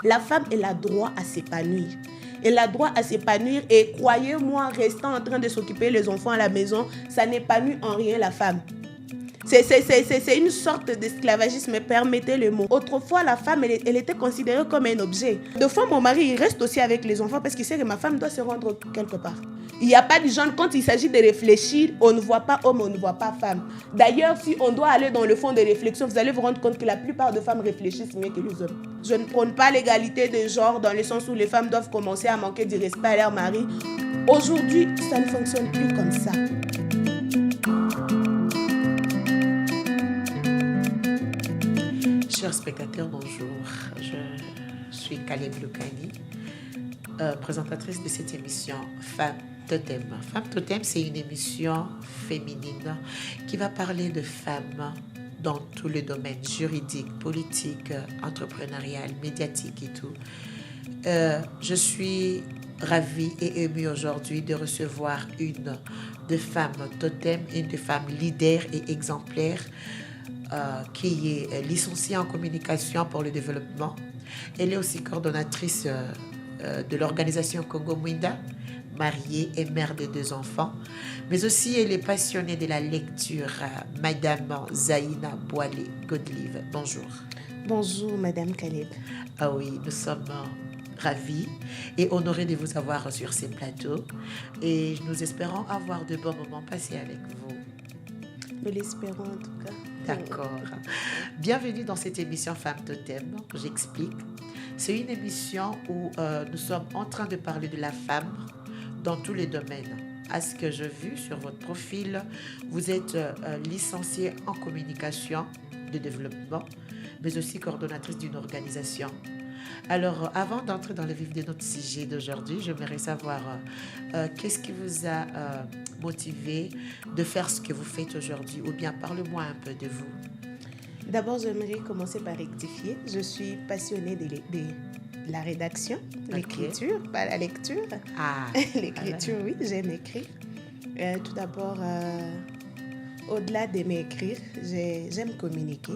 La femme, elle a droit à s'épanouir. Elle a droit à s'épanouir et croyez-moi, restant en train de s'occuper des enfants à la maison, ça n'épanouit en rien la femme. C'est une sorte d'esclavagisme, permettez le mot. Autrefois, la femme, elle était considérée comme un objet. De fois, mon mari, il reste aussi avec les enfants parce qu'il sait que ma femme doit se rendre quelque part. Il n'y a pas de genre, quand il s'agit de réfléchir, on ne voit pas homme, on ne voit pas femme. D'ailleurs, si on doit aller dans le fond de réflexion, vous allez vous rendre compte que la plupart de femmes réfléchissent mieux que les hommes. Je ne prône pas l'égalité de genre dans le sens où les femmes doivent commencer à manquer du respect à leur mari. Aujourd'hui, ça ne fonctionne plus comme ça. Chers spectateurs, bonjour. Je suis Caleb Lucani, présentatrice de cette émission Femme Totem. Femme Totem, c'est une émission féminine qui va parler de femmes dans tous les domaines juridiques, politiques, entrepreneurial, médiatiques et tout. Je suis ravie et émue aujourd'hui de recevoir une de femmes totem, une de femmes leader et exemplaire, qui est licenciée en communication pour le développement. Elle est aussi coordonnatrice de l'organisation Congo Mwinda, mariée et mère de 2 enfants. Mais aussi, elle est passionnée de la lecture. Madame Zaïna Boilé-Godlive, bonjour. Bonjour, Madame Caleb. Ah oui, nous sommes ravis et honorés de vous avoir sur ces plateaux. Et nous espérons avoir de bons moments passés avec vous. Nous l'espérons en tout cas. D'accord. Bienvenue dans cette émission Femme Totem. J'explique. C'est une émission où nous sommes en train de parler de la femme dans tous les domaines. À ce que j'ai vu sur votre profil, vous êtes licenciée en communication de développement, mais aussi coordonnatrice d'une organisation. Alors, avant d'entrer dans le vif de notre sujet d'aujourd'hui, j'aimerais savoir qu'est-ce qui vous a motivé de faire ce que vous faites aujourd'hui, ou bien parlez-moi un peu de vous. D'abord, j'aimerais commencer par rectifier. Je suis passionnée de la rédaction, l'écriture, pas la lecture. Ah, l'écriture, oui, j'aime écrire. Tout d'abord, au-delà d'aimer écrire, j'aime communiquer.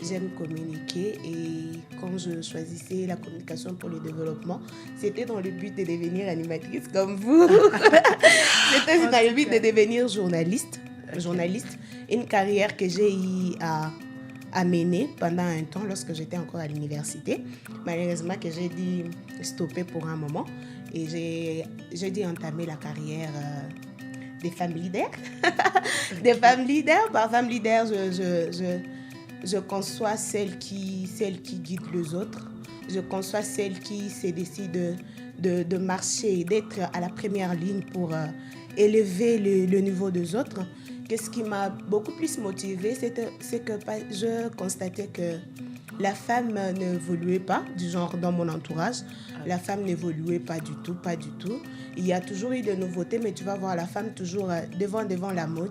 J'aime communiquer et quand je choisissais la communication pour le développement, c'était dans le but de devenir animatrice comme vous. C'était dans le but de devenir journaliste. Une carrière que j'ai eu à mener pendant un temps lorsque j'étais encore à l'université. Malheureusement que j'ai dû stopper pour un moment et j'ai dû entamer la carrière des femmes leaders. Des femmes leaders. Par femme leader, je conçois celles qui guident les autres. Je conçois celles qui se décident de marcher, d'être à la première ligne pour élever le niveau des autres. Ce qui m'a beaucoup plus motivée, c'est que je constatais que la femme n'évoluait pas, du genre dans mon entourage. La femme n'évoluait pas du tout. Il y a toujours eu de nouveautés, mais tu vas voir la femme toujours devant la mode.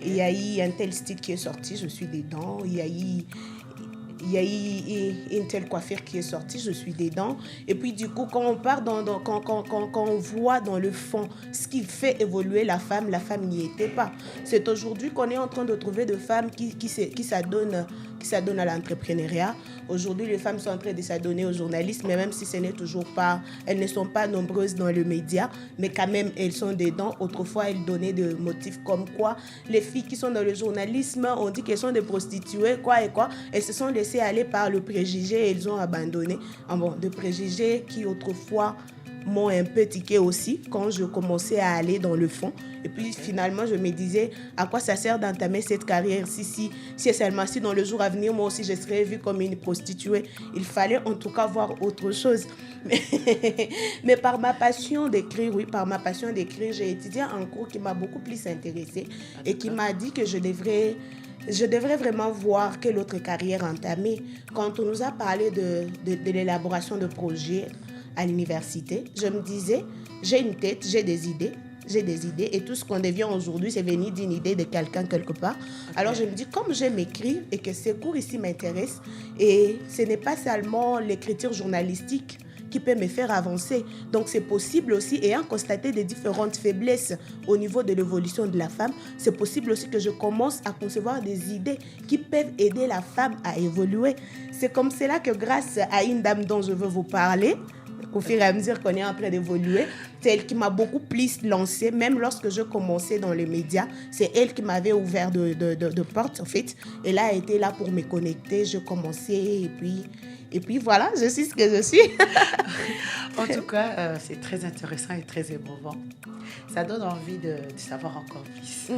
Il y a eu un tel style qui est sorti, je suis dedans. Il y a eu une telle coiffure qui est sortie, je suis dedans. Et puis du coup, quand on part quand on voit dans le fond ce qui fait évoluer la femme n'y était pas. C'est aujourd'hui qu'on est en train de trouver des femmes qui s'adonnent à l'entrepreneuriat. Aujourd'hui, les femmes sont en train de s'adonner au journalisme, mais même si elles ne sont pas nombreuses dans le média, mais quand même, elles sont dedans. Autrefois, elles donnaient des motifs comme quoi les filles qui sont dans le journalisme, on dit qu'elles sont des prostituées, quoi. Elles se sont laissées aller par le préjugé et elles ont abandonné. Des préjugés qui autrefois m'ont un peu tiqué aussi quand je commençais à aller dans le fond. Et puis finalement, je me disais, à quoi ça sert d'entamer cette carrière si seulement si dans le jour à venir, moi aussi, je serais vue comme une prostituée. Il fallait en tout cas voir autre chose. Mais par ma passion d'écrire, j'ai étudié un cours qui m'a beaucoup plus intéressée et qui m'a dit que je devrais vraiment voir quelle autre carrière entamer. Quand on nous a parlé de l'élaboration de projets à l'université, je me disais, j'ai une tête, j'ai des idées et tout ce qu'on devient aujourd'hui, c'est venu d'une idée de quelqu'un quelque part. Alors je me dis, comme j'aime écrire et que ces cours ici m'intéressent, et ce n'est pas seulement l'écriture journalistique qui peut me faire avancer. Donc c'est possible aussi, ayant constaté des différentes faiblesses au niveau de l'évolution de la femme, c'est possible aussi que je commence à concevoir des idées qui peuvent aider la femme à évoluer. C'est comme cela que grâce à une dame dont je veux vous parler, au fur et à mesure qu'on est en train d'évoluer, c'est elle qui m'a beaucoup plus lancée, même lorsque je commençais dans les médias, c'est elle qui m'avait ouvert de portes en fait. Elle a été là pour me connecter, je commençais et puis voilà, je suis ce que je suis. En tout cas, c'est très intéressant et très émouvant. Ça donne envie de savoir encore plus.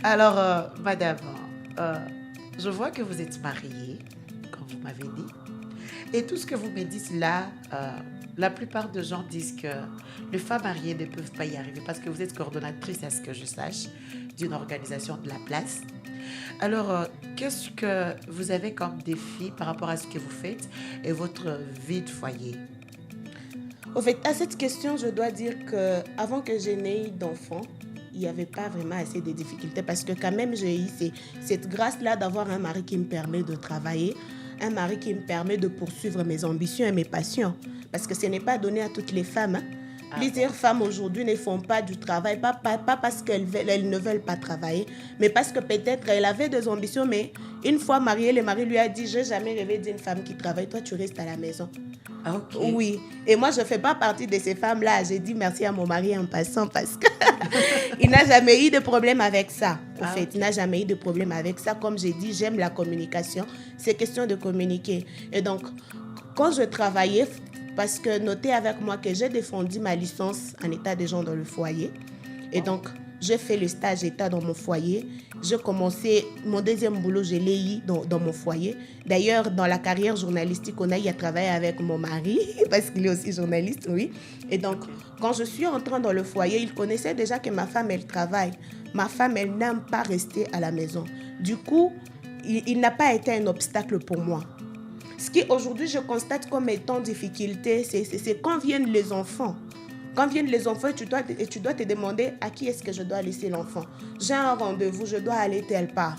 Alors, madame, je vois que vous êtes mariée, comme vous m'avez dit. Et tout ce que vous me dites là, la plupart des gens disent que les femmes mariées ne peuvent pas y arriver parce que vous êtes coordonnatrice, à ce que je sache, d'une organisation de la place. Alors, qu'est-ce que vous avez comme défi par rapport à ce que vous faites et votre vie de foyer? Au fait, à cette question, je dois dire qu'avant que je n'aie d'enfant, il n'y avait pas vraiment assez de difficultés parce que quand même, j'ai eu cette grâce-là d'avoir un mari qui me permet de travailler, un mari qui me permet de poursuivre mes ambitions et mes passions. Parce que ce n'est pas donné à toutes les femmes. Plusieurs femmes aujourd'hui ne font pas du travail, pas parce qu'elles ne veulent pas travailler, mais parce que peut-être elles avaient des ambitions, mais une fois mariée, le mari lui a dit « Je n'ai jamais rêvé d'une femme qui travaille, toi tu restes à la maison. » Okay. Oui, et moi je ne fais pas partie de ces femmes-là. J'ai dit merci à mon mari en passant parce qu'il n'a jamais eu de problème avec ça. En fait, il n'a jamais eu de problème avec ça. Comme j'ai dit, j'aime la communication. C'est question de communiquer. Et donc, quand je travaillais, parce que notez avec moi que j'ai défendu ma licence en état de genre dans le foyer. Et donc, j'ai fait le stage état dans mon foyer. J'ai commencé mon deuxième boulot, je l'ai eu dans mon foyer. D'ailleurs, dans la carrière journalistique, on a eu à travailler avec mon mari, parce qu'il est aussi journaliste, oui. Et donc, quand je suis entrée dans le foyer, il connaissait déjà que ma femme, elle travaille. Ma femme, elle n'aime pas rester à la maison. Du coup, il n'a pas été un obstacle pour moi. Ce qui, aujourd'hui, je constate comme étant difficulté, c'est quand viennent les enfants. Quand viennent les enfants, tu dois te demander à qui est-ce que je dois laisser l'enfant. J'ai un rendez-vous, je dois aller telle part.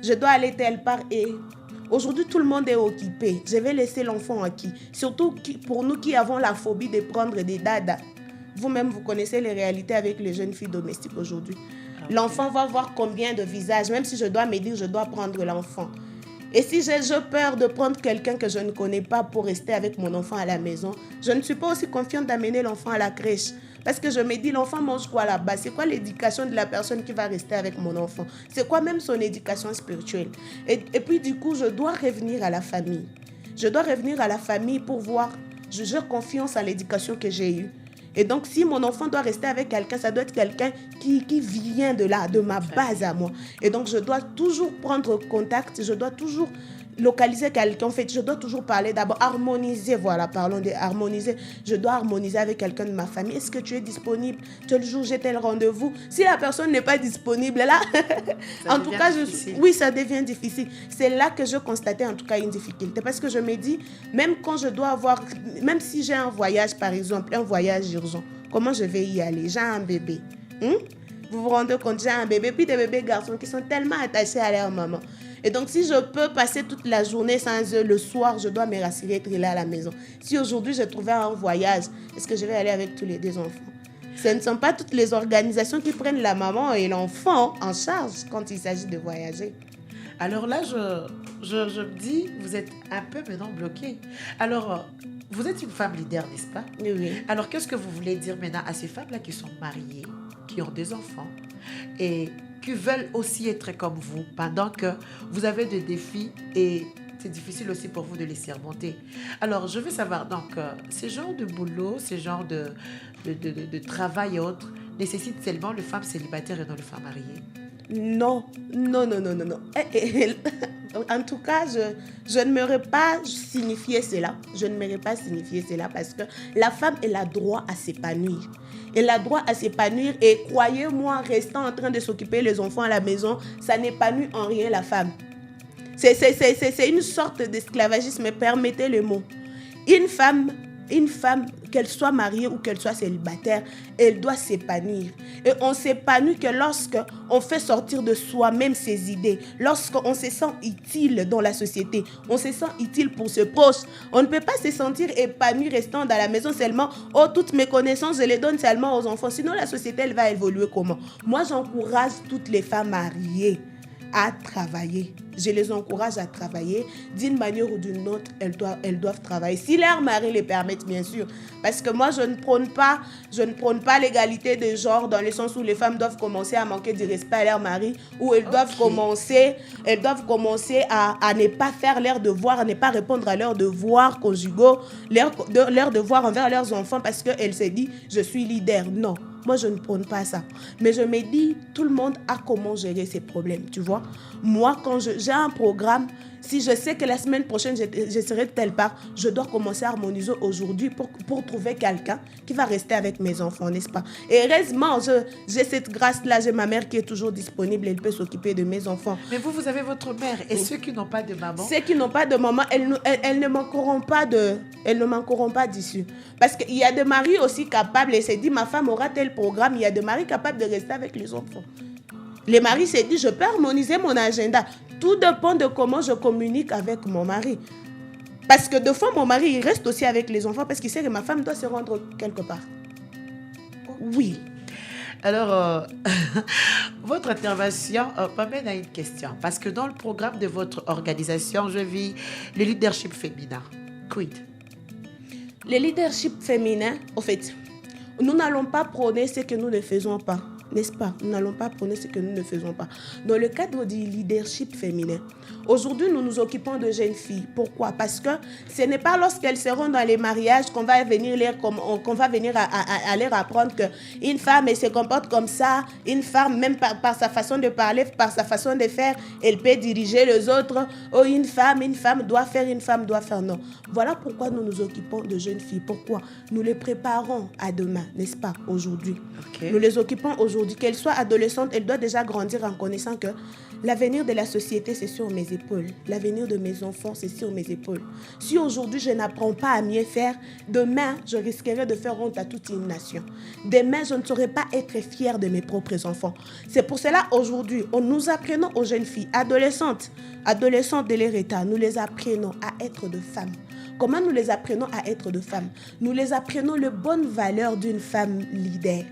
Je dois aller telle part et aujourd'hui, tout le monde est occupé. Je vais laisser l'enfant à qui? Surtout pour nous qui avons la phobie de prendre des dadas. Vous-même, vous connaissez les réalités avec les jeunes filles domestiques aujourd'hui. Okay. L'enfant va voir combien de visages, même si je dois me dire, je dois prendre l'enfant. Et si j'ai peur de prendre quelqu'un que je ne connais pas pour rester avec mon enfant à la maison, je ne suis pas aussi confiante d'amener l'enfant à la crèche. Parce que je me dis, l'enfant mange quoi là-bas? C'est quoi l'éducation de la personne qui va rester avec mon enfant? C'est quoi même son éducation spirituelle? Et puis du coup, je dois revenir à la famille. Je dois revenir à la famille pour voir, j'ai confiance à l'éducation que j'ai eue. Et donc, si mon enfant doit rester avec quelqu'un, ça doit être quelqu'un qui vient de là, de ma base à moi. Et donc, je dois toujours prendre contact, je dois toujours localiser quelqu'un. En fait, je dois toujours parler d'abord, harmoniser, voilà, parlons de harmoniser. Je dois harmoniser avec quelqu'un de ma famille. Est-ce que tu es disponible? Tel jour, j'ai tel rendez-vous. Si la personne n'est pas disponible, là, en tout cas, oui, ça devient difficile. C'est là que je constatais en tout cas une difficulté. Parce que je me dis, même quand je dois même si j'ai un voyage, par exemple, un voyage urgent, comment je vais y aller? J'ai un bébé. Vous vous rendez compte, j'ai un bébé, puis des bébés garçons qui sont tellement attachés à leur maman. Et donc, si je peux passer toute la journée sans eux, le soir, je dois me rassurer d'être là à la maison. Si aujourd'hui, j'ai trouvé un voyage, est-ce que je vais aller avec tous les deux enfants? Ce ne sont pas toutes les organisations qui prennent la maman et l'enfant en charge quand il s'agit de voyager. Alors là, je me dis, vous êtes un peu maintenant bloquée. Alors, vous êtes une femme leader, n'est-ce pas? Oui. Alors, qu'est-ce que vous voulez dire maintenant à ces femmes-là qui sont mariées, qui ont des enfants et qui veulent aussi être comme vous pendant que vous avez des défis et c'est difficile aussi pour vous de les surmonter. Alors, je veux savoir, donc, ces genres de boulot, ces genres de travail et autres nécessitent seulement les femmes célibataires et non les femmes mariées? Non. En tout cas, je ne m'aurais pas signifié cela. Je ne m'aurais pas signifié cela parce que la femme, elle a droit à s'épanouir. Elle a droit à s'épanouir et croyez-moi, restant en train de s'occuper des enfants à la maison, ça n'épanouit en rien la femme. C'est une sorte d'esclavagisme, permettez le mot. Une femme une femme, qu'elle soit mariée ou qu'elle soit célibataire, elle doit s'épanouir. Et on s'épanouit que lorsqu'on fait sortir de soi-même ses idées, lorsqu'on se sent utile dans la société, on se sent utile pour ses proches. On ne peut pas se sentir épanoui restant dans la maison seulement, oh, toutes mes connaissances, je les donne seulement aux enfants. Sinon, la société, elle va évoluer comment? Moi, j'encourage toutes les femmes mariées à travailler. Je les encourage à travailler d'une manière ou d'une autre. Elles doivent travailler. Si leur mari les permettent, bien sûr. Parce que moi, je ne prône pas l'égalité de genre dans le sens où les femmes doivent commencer à manquer du respect à leur mari, ou elles doivent commencer à ne pas faire leurs devoirs, à ne pas répondre à leurs devoirs conjugaux, leurs devoirs envers leurs enfants parce qu'elles se disent « je suis leader ». Non. Moi, je ne prône pas ça. Mais je me dis, tout le monde a comment gérer ses problèmes, tu vois. Moi, quand j'ai un programme, si je sais que la semaine prochaine, je serai de telle part, je dois commencer à harmoniser aujourd'hui pour trouver quelqu'un qui va rester avec mes enfants, n'est-ce pas? Et heureusement, j'ai cette grâce-là. J'ai ma mère qui est toujours disponible. Elle peut s'occuper de mes enfants. Mais vous avez votre mère. Et ceux qui n'ont pas de maman? Ceux qui n'ont pas de maman, elles ne manqueront pas d'issue. Parce qu'il y a des maris aussi capables. Et c'est dit, ma femme aura tel programme. Il y a des maris capables de rester avec les enfants. Les maris se disent, je peux harmoniser mon agenda. Tout dépend de comment je communique avec mon mari. Parce que de fois, mon mari, il reste aussi avec les enfants parce qu'il sait que ma femme doit se rendre quelque part. Oui. Alors, votre intervention m'amène à une question. Parce que dans le programme de votre organisation, je vis le leadership féminin. Quid? Le leadership féminin, en fait, nous n'allons pas prôner ce que nous ne faisons pas. N'est-ce pas? Nous n'allons pas prôner ce que nous ne faisons pas. Dans le cadre du leadership féminin, aujourd'hui, nous nous occupons de jeunes filles. Pourquoi? Parce que ce n'est pas lorsqu'elles seront dans les mariages qu'on va venir à leur apprendre qu'une femme, elle se comporte comme ça. Une femme, même par sa façon de parler, par sa façon de faire, elle peut diriger les autres. Oh, une femme doit faire, une femme doit faire. Non. Voilà pourquoi nous nous occupons de jeunes filles. Pourquoi? Nous les préparons à demain, n'est-ce pas? Aujourd'hui. Okay. Nous les occupons aujourd'hui. Qu'elle soit adolescente, elle doit déjà grandir en connaissant que l'avenir de la société, c'est sur mes épaules. L'avenir de mes enfants, c'est sur mes épaules. Si aujourd'hui, je n'apprends pas à mieux faire, demain, je risquerai de faire honte à toute une nation. Demain, je ne saurais pas être fière de mes propres enfants. C'est pour cela, aujourd'hui, nous apprenons aux jeunes filles, adolescentes de leur état, nous les apprenons à être de femmes. Comment nous les apprenons à être de femmes? Nous les apprenons les bonnes valeurs d'une femme leader.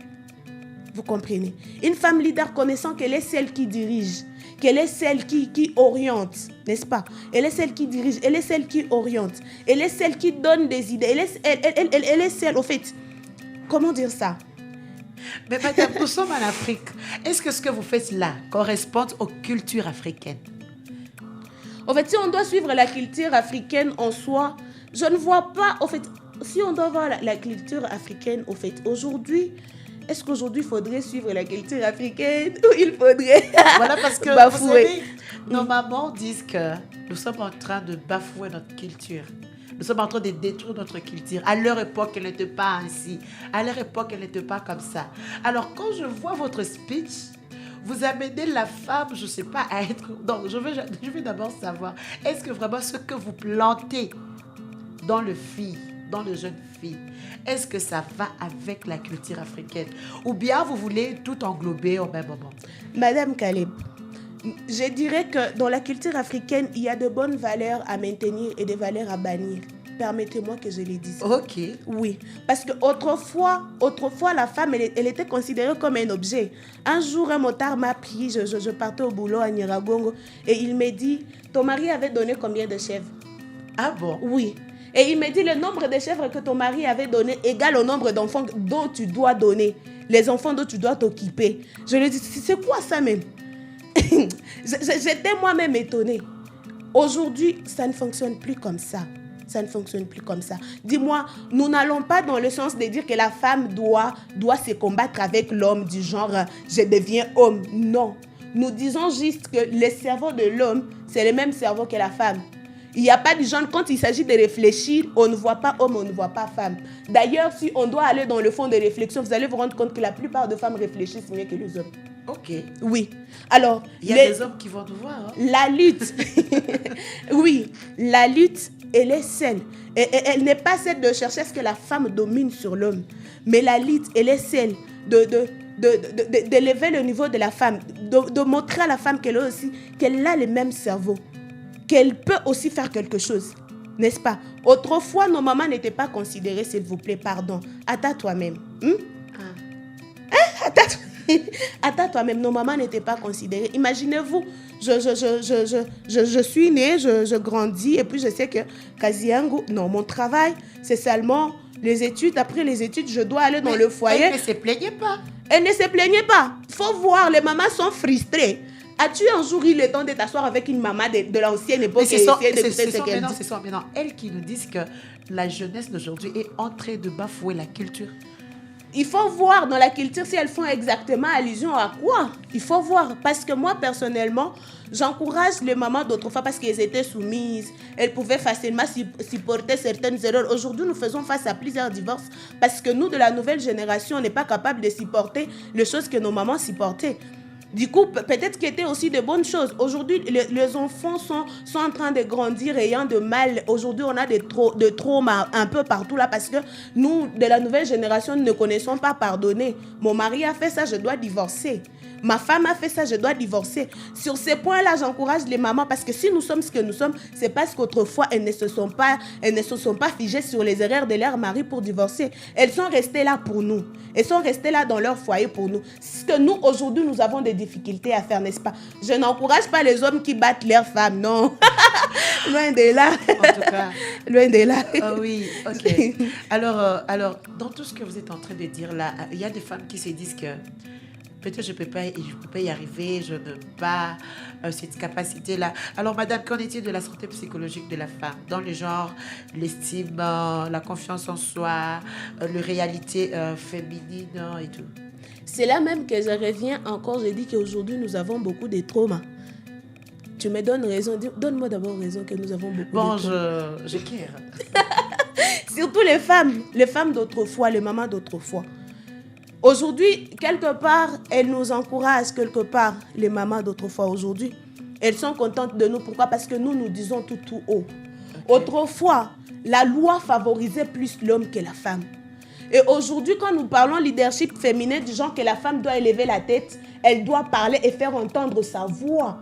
Vous comprenez? Une femme leader connaissant qu'elle est celle qui dirige, qu'elle est celle qui oriente, n'est-ce pas? Elle est celle qui dirige, elle est celle qui oriente, elle est celle qui donne des idées, elle est celle, au fait, comment dire ça? Mais madame, nous sommes en Afrique. Est-ce que ce que vous faites là correspond aux cultures africaines? En fait, si on doit suivre la culture africaine en soi, je ne vois pas, en fait, si on doit voir la culture africaine, au fait, aujourd'hui, est-ce qu'aujourd'hui, il faudrait suivre la culture africaine ou il faudrait voilà, parce que vous savez, nos mamans disent que nous sommes en train de bafouer notre culture. Nous sommes en train de détruire notre culture. À leur époque, elle n'était pas ainsi. À leur époque, elle n'était pas comme ça. Alors, quand je vois votre speech, vous amenez la femme, je ne sais pas, à être... Donc, je veux d'abord savoir, est-ce que vraiment ce que vous plantez dans les filles, dans les jeunes filles, est-ce que ça va avec la culture africaine? Ou bien vous voulez tout englober au même moment? Madame Caleb, je dirais que dans la culture africaine, il y a de bonnes valeurs à maintenir et des valeurs à bannir. Permettez-moi que je les dise. Ok. Oui, parce qu'autrefois, la femme, elle était considérée comme un objet. Un jour, un motard m'a pris, je partais au boulot à Nyiragongo, et il m'a dit, ton mari avait donné combien de chèvres? Ah bon? Oui. Et il me dit, le nombre de chèvres que ton mari avait donné égale au nombre d'enfants dont tu dois donner. Les enfants dont tu dois t'occuper. Je lui ai dit, c'est quoi ça même? J'étais moi-même étonnée. Aujourd'hui, ça ne fonctionne plus comme ça. Ça ne fonctionne plus comme ça. Dis-moi, nous n'allons pas dans le sens de dire que la femme doit se combattre avec l'homme du genre, je deviens homme. Non. Nous disons juste que le cerveau de l'homme, c'est le même cerveau que la femme. Il n'y a pas de genre, quand il s'agit de réfléchir, on ne voit pas homme, on ne voit pas femme. D'ailleurs, si on doit aller dans le fond de réflexion, vous allez vous rendre compte que la plupart des femmes réfléchissent mieux que les hommes. Ok. Oui. Alors, il y a des hommes qui vont nous voir. Hein? La lutte. Oui, la lutte elle est celle. Et elle n'est pas celle de chercher à ce que la femme domine sur l'homme. Mais la lead, elle est celle d'élever le niveau de la femme, de montrer à la femme qu'elle a le même cerveau, qu'elle peut aussi faire quelque chose. N'est-ce pas? Autrefois, nos mamans n'étaient pas considérées, s'il vous plaît, pardon. Attends toi-même. Attends toi-même, nos mamans n'étaient pas considérées. Imaginez-vous, je suis née, je grandis, et puis je sais que Kaziango, non, mon travail, c'est seulement les études. Après les études, je dois aller dans le foyer. Elle ne se plaignait pas. Elle ne se plaignait pas. Il faut voir, les mamans sont frustrées. As-tu un jour eu le temps de t'asseoir avec une maman de l'ancienne époque? Ce sont maintenant elles qui nous disent que la jeunesse d'aujourd'hui est en train de bafouer la culture. Il faut voir dans la culture si elles font exactement allusion à quoi. Il faut voir. Parce que moi, personnellement, j'encourage les mamans d'autrefois parce qu'elles étaient soumises. Elles pouvaient facilement supporter certaines erreurs. Aujourd'hui, nous faisons face à plusieurs divorces parce que nous, de la nouvelle génération, on n'est pas capable de supporter les choses que nos mamans supportaient. Du coup, peut-être qu'il y était aussi de bonnes choses. Aujourd'hui, les enfants sont en train de grandir ayant de mal. Aujourd'hui, on a de traumas un peu partout là parce que nous, de la nouvelle génération, ne connaissons pas pardonner. Mon mari a fait ça, je dois divorcer. Ma femme a fait ça, je dois divorcer. Sur ces points-là, j'encourage les mamans parce que si nous sommes ce que nous sommes, c'est parce qu'autrefois, elles ne se sont pas figées sur les erreurs de leur mari pour divorcer. Elles sont restées là pour nous. Elles sont restées là dans leur foyer pour nous. Ce que nous, aujourd'hui, nous avons des difficultés à faire, n'est-ce pas? Je n'encourage pas les hommes qui battent leurs femmes, non. Loin de là. En tout cas. Loin de là. Oui, ok. Alors, dans tout ce que vous êtes en train de dire là, il y a des femmes qui se disent que peut-être je peux pas y arriver, je n'ai pas cette capacité-là. Alors, madame, qu'en est-il de la santé psychologique de la femme? Dans le genre, l'estime, la confiance en soi, la réalité féminine et tout. C'est là même que je reviens encore, je dis qu'aujourd'hui, nous avons beaucoup de traumas. Tu me donnes raison, donne-moi d'abord raison que nous avons beaucoup de traumas. Bon, je kère. Surtout les femmes d'autrefois, les mamans d'autrefois. Aujourd'hui, quelque part, elles nous encouragent, quelque part, les mamans d'autrefois aujourd'hui. Elles sont contentes de nous. Pourquoi? Parce que nous disons tout haut. Okay. Autrefois, la loi favorisait plus l'homme que la femme. Et aujourd'hui, quand nous parlons leadership féminin, du genre que la femme doit élever la tête, elle doit parler et faire entendre sa voix.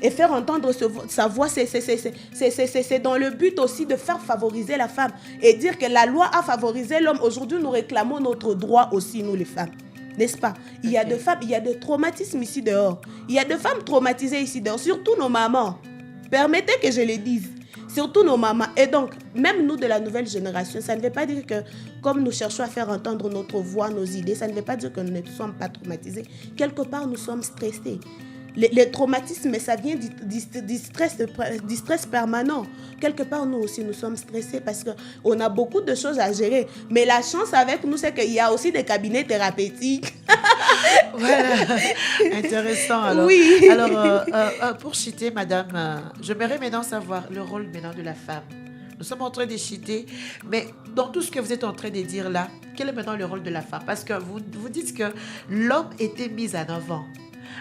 Et faire entendre sa voix, c'est dans le but aussi de faire favoriser la femme. Et dire que la loi a favorisé l'homme. Aujourd'hui, nous réclamons notre droit aussi, nous les femmes. N'est-ce pas? Il y a des femmes, il y a des traumatismes ici dehors. Il y a des femmes traumatisées ici dehors, surtout nos mamans. Permettez que je le dise. Surtout nos mamans. Et donc, même nous de la nouvelle génération, ça ne veut pas dire que comme nous cherchons à faire entendre notre voix, nos idées, ça ne veut pas dire que nous ne sommes pas traumatisés. Quelque part, nous sommes stressés. Les traumatismes, ça vient du stress permanent. Quelque part, nous aussi, nous sommes stressés parce qu'on a beaucoup de choses à gérer. Mais la chance avec nous, c'est qu'il y a aussi des cabinets thérapeutiques. Voilà, intéressant. Alors, oui. Alors, pour chiter, madame, j'aimerais maintenant savoir le rôle maintenant de la femme. Nous sommes en train de chiter, mais dans tout ce que vous êtes en train de dire là, quel est maintenant le rôle de la femme? Parce que vous dites que l'homme était mis en avant.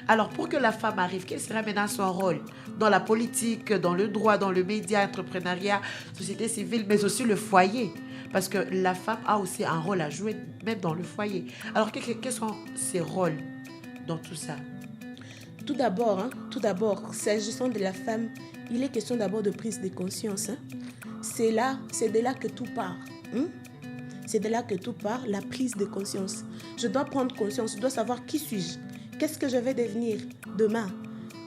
Alors, pour que la femme arrive, quel sera maintenant son rôle dans la politique, dans le droit, dans le média, entrepreneuriat, société civile, mais aussi le foyer? Parce que la femme a aussi un rôle à jouer, même dans le foyer. Alors, quels sont ses rôles dans tout ça? Tout d'abord, s'agissant de la femme, il est question d'abord de prise de conscience. C'est de là que tout part. C'est de là que tout part, la prise de conscience. Je dois prendre conscience, je dois savoir qui suis-je. Qu'est-ce que je vais devenir demain?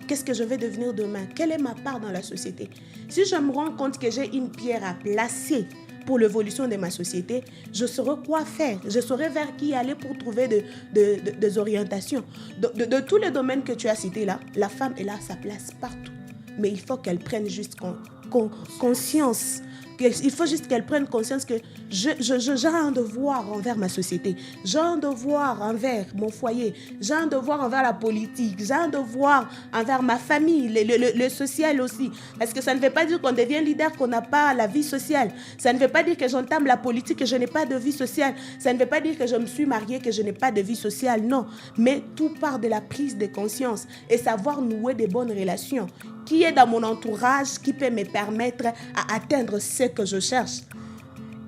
Qu'est-ce que je vais devenir demain? Quelle est ma part dans la société? Si je me rends compte que j'ai une pierre à placer pour l'évolution de ma société, je saurai quoi faire. Je saurai vers qui aller pour trouver des orientations. De tous les domaines que tu as cités là, la femme, elle a sa place partout. Mais il faut qu'elle prenne juste conscience. Il faut juste qu'elle prenne conscience que j'ai un devoir envers ma société, j'ai un devoir envers mon foyer, j'ai un devoir envers la politique, j'ai un devoir envers ma famille, le social aussi. Parce que ça ne veut pas dire qu'on devient leader, qu'on n'a pas la vie sociale. Ça ne veut pas dire que j'entame la politique, que je n'ai pas de vie sociale. Ça ne veut pas dire que je me suis mariée, que je n'ai pas de vie sociale. Non, mais tout part de la prise de conscience et savoir nouer des bonnes relations. qui est dans mon entourage, qui peut me permettre à atteindre ce que je cherche.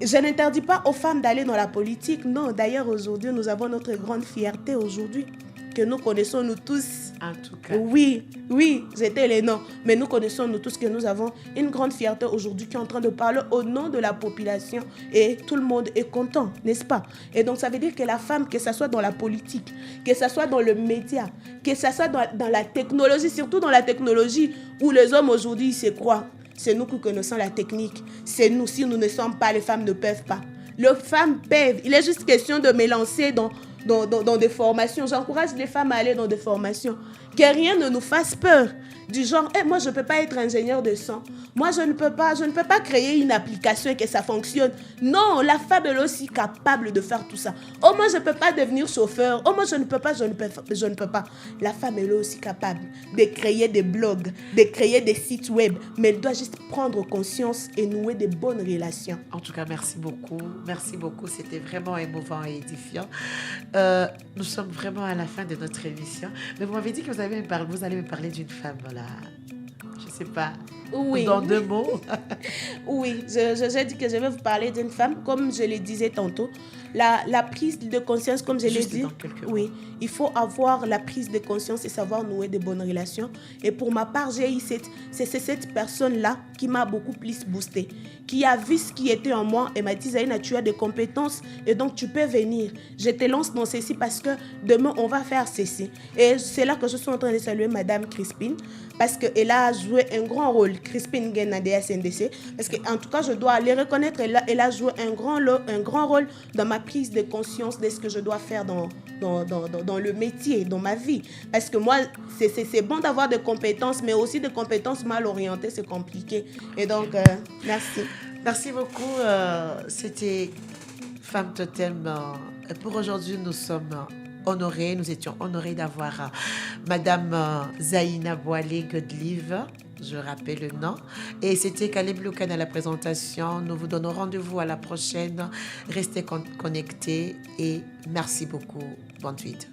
Je n'interdis pas aux femmes d'aller dans la politique. Non, d'ailleurs, aujourd'hui, nous avons notre grande fierté aujourd'hui, que nous connaissons nous tous. En tout cas. Oui, j'étais les noms. Mais nous connaissons nous tous que nous avons une grande fierté aujourd'hui qui est en train de parler au nom de la population. Et tout le monde est content, n'est-ce pas? Et donc, ça veut dire que la femme, que ce soit dans la politique, que ce soit dans le média, que ce soit dans la technologie, surtout dans la technologie, où les hommes aujourd'hui, ils se croient. C'est nous qui connaissons la technique. C'est nous. Si nous ne sommes pas, les femmes ne peuvent pas. Les femmes peuvent. Il est juste question de me lancer dans des formations. J'encourage les femmes à aller dans des formations. Que rien ne nous fasse peur. Du genre, moi, je ne peux pas être ingénieur de son. Moi, je ne peux pas créer une application et que ça fonctionne. Non, la femme est aussi capable de faire tout ça. Oh, moi, je ne peux pas devenir chauffeur. Oh, moi, je ne peux pas. La femme est aussi capable de créer des blogs, de créer des sites web. Mais elle doit juste prendre conscience et nouer de bonnes relations. En tout cas, merci beaucoup. Merci beaucoup. C'était vraiment émouvant et édifiant. Nous sommes vraiment à la fin de notre émission. Mais vous m'avez dit que vous allez me parler d'une femme, voilà. Je ne sais pas. Oui. Dans 2 mots. Oui, j'ai dit que je vais vous parler d'une femme, comme je le disais tantôt. La prise de conscience, comme je l'ai dit. Oui, il faut avoir la prise de conscience et savoir nouer de bonnes relations. Et pour ma part, c'est cette personne-là qui m'a beaucoup plus boosté, qui a vu ce qui était en moi et m'a dit, Zaina, tu as des compétences et donc tu peux venir. Je te lance dans ceci parce que demain, on va faire ceci. Et c'est là que je suis en train de saluer Madame Crispine parce qu'elle a joué un grand rôle. Crispine Guénadea SNDC, parce qu'en tout cas, je dois les reconnaître, elle a joué un grand rôle dans ma prise de conscience de ce que je dois faire dans le métier, dans ma vie. Parce que moi, c'est bon d'avoir des compétences, mais aussi des compétences mal orientées, c'est compliqué. Et donc, merci. Merci beaucoup. C'était Femme Totem. Pour aujourd'hui, nous étions honorés d'avoir Madame Zaina Boilé-Godlive. Je rappelle le nom. Et c'était Caleb Loukan à la présentation. Nous vous donnons rendez-vous à la prochaine. Restez connectés et merci beaucoup. Bonne suite.